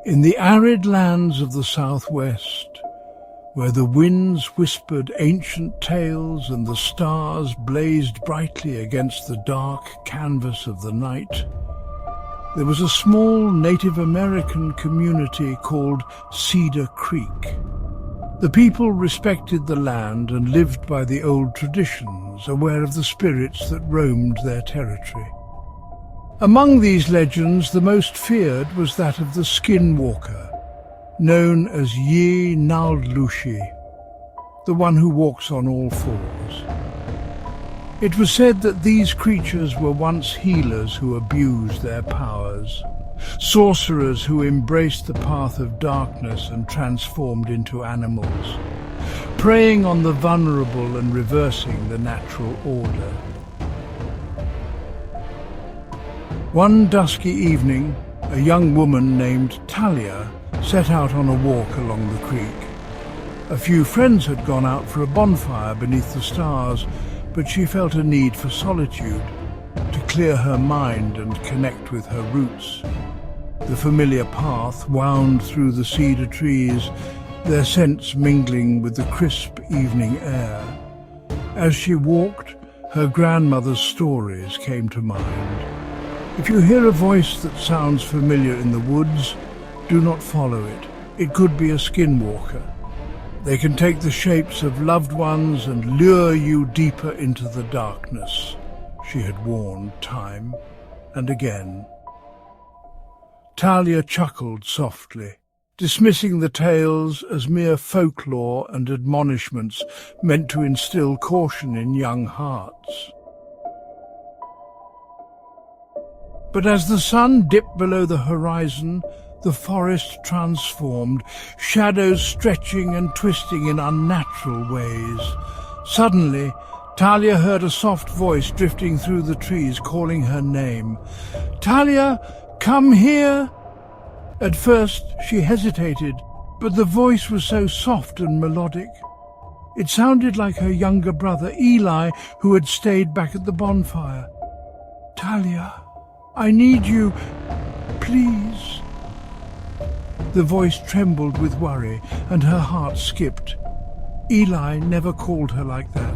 In the arid lands of the southwest, where the winds whispered ancient tales and the stars blazed brightly against the dark canvas of the night, there was a small Native American community called Cedar Creek. The people respected the land and lived by the old traditions, aware of the spirits that roamed their territory. Among these legends, the most feared was that of the Skinwalker, known as Naldlushi, the one who walks on all fours. It was said that these creatures were once healers who abused their powers, sorcerers who embraced the path of darkness and transformed into animals, preying on the vulnerable and reversing the natural order. One dusky evening, a young woman named Talia set out on a walk along the creek. A few friends had gone out for a bonfire beneath the stars, but she felt a need for solitude, to clear her mind and connect with her roots. The familiar path wound through the cedar trees, their scents mingling with the crisp evening air. As she walked, her grandmother's stories came to mind. If you hear a voice that sounds familiar in the woods, do not follow it. It could be a skinwalker. They can take the shapes of loved ones and lure you deeper into the darkness, she had warned time and again. Talia chuckled softly, dismissing the tales as mere folklore and admonishments meant to instill caution in young hearts. But as the sun dipped below the horizon, the forest transformed, shadows stretching and twisting in unnatural ways. Suddenly, Talia heard a soft voice drifting through the trees, calling her name. "Talia, come here!" At first, she hesitated, but the voice was so soft and melodic. It sounded like her younger brother, Eli, who had stayed back at the bonfire. "Talia, I need you, please." The voice trembled with worry, and her heart skipped. Eli never called her like that.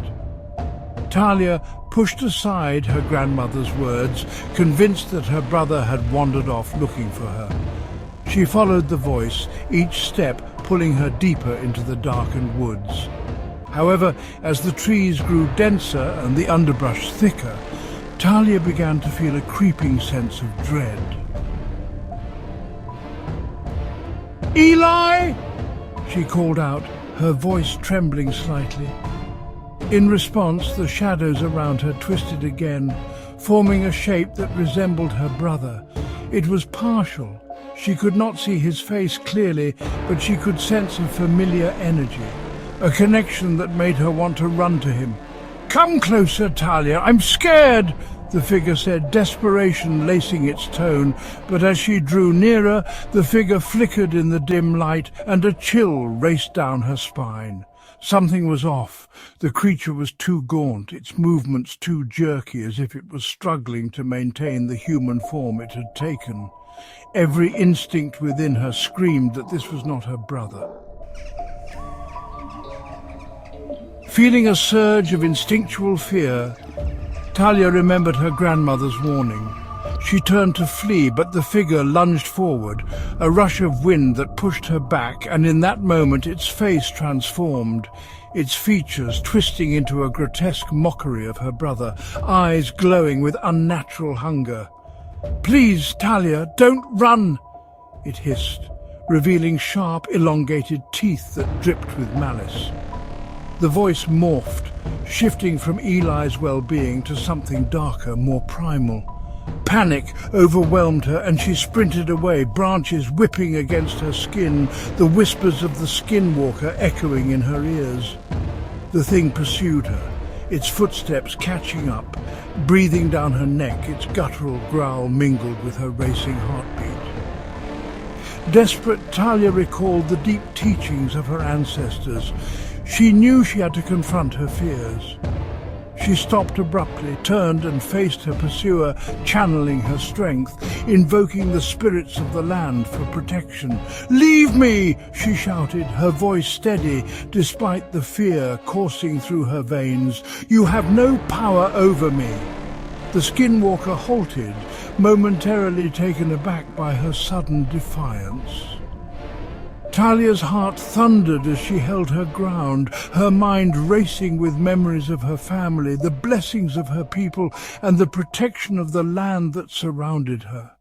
Talia pushed aside her grandmother's words, convinced that her brother had wandered off looking for her. She followed the voice, each step pulling her deeper into the darkened woods. However, as the trees grew denser and the underbrush thicker, Talia began to feel a creeping sense of dread. "Eli!" she called out, her voice trembling slightly. In response, the shadows around her twisted again, forming a shape that resembled her brother. It was partial. She could not see his face clearly, but she could sense a familiar energy, a connection that made her want to run to him. "Come closer, Talia, I'm scared!" the figure said, desperation lacing its tone, but as she drew nearer, the figure flickered in the dim light and a chill raced down her spine. Something was off. The creature was too gaunt, its movements too jerky, as if it was struggling to maintain the human form it had taken. Every instinct within her screamed that this was not her brother. Feeling a surge of instinctual fear, Talia remembered her grandmother's warning. She turned to flee, but the figure lunged forward, a rush of wind that pushed her back, and in that moment its face transformed, its features twisting into a grotesque mockery of her brother, eyes glowing with unnatural hunger. "Please, Talia, don't run!" it hissed, revealing sharp, elongated teeth that dripped with malice. The voice morphed, shifting from Eli's well-being to something darker, more primal. Panic overwhelmed her, and she sprinted away, branches whipping against her skin, the whispers of the skinwalker echoing in her ears. The thing pursued her, its footsteps catching up, breathing down her neck, its guttural growl mingled with her racing heartbeat. Desperate, Talia recalled the deep teachings of her ancestors. She knew she had to confront her fears. She stopped abruptly, turned and faced her pursuer, channeling her strength, invoking the spirits of the land for protection. "Leave me!" she shouted, her voice steady despite the fear coursing through her veins. "You have no power over me." The Skinwalker halted, momentarily taken aback by her sudden defiance. Talia's heart thundered as she held her ground, her mind racing with memories of her family, the blessings of her people, and the protection of the land that surrounded her.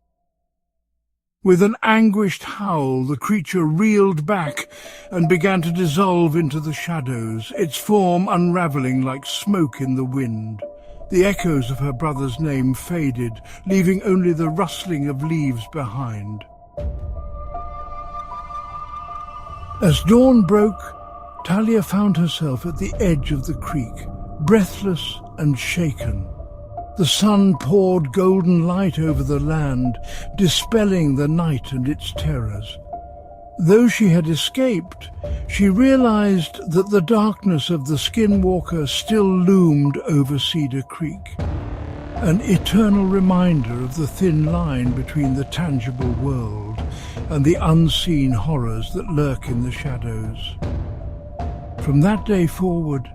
With an anguished howl, the creature reeled back and began to dissolve into the shadows, its form unraveling like smoke in the wind. The echoes of her brother's name faded, leaving only the rustling of leaves behind. As dawn broke, Talia found herself at the edge of the creek, breathless and shaken. The sun poured golden light over the land, dispelling the night and its terrors. Though she had escaped, she realized that the darkness of the Skinwalker still loomed over Cedar Creek, an eternal reminder of the thin line between the tangible world and the unseen horrors that lurk in the shadows. From that day forward,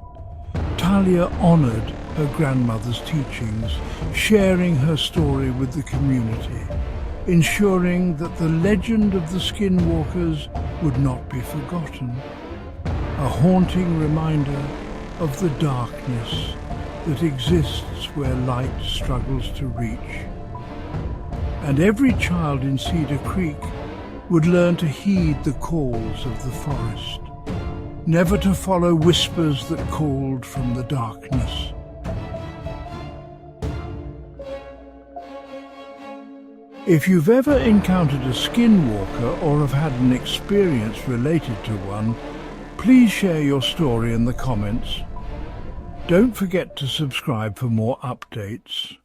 Talia honored her grandmother's teachings, sharing her story with the community, ensuring that the legend of the Skinwalkers would not be forgotten, a haunting reminder of the darkness that exists where light struggles to reach. And every child in Cedar Creek would learn to heed the calls of the forest, never to follow whispers that called from the darkness. If you've ever encountered a Skinwalker or have had an experience related to one, please share your story in the comments. Don't forget to subscribe for more updates.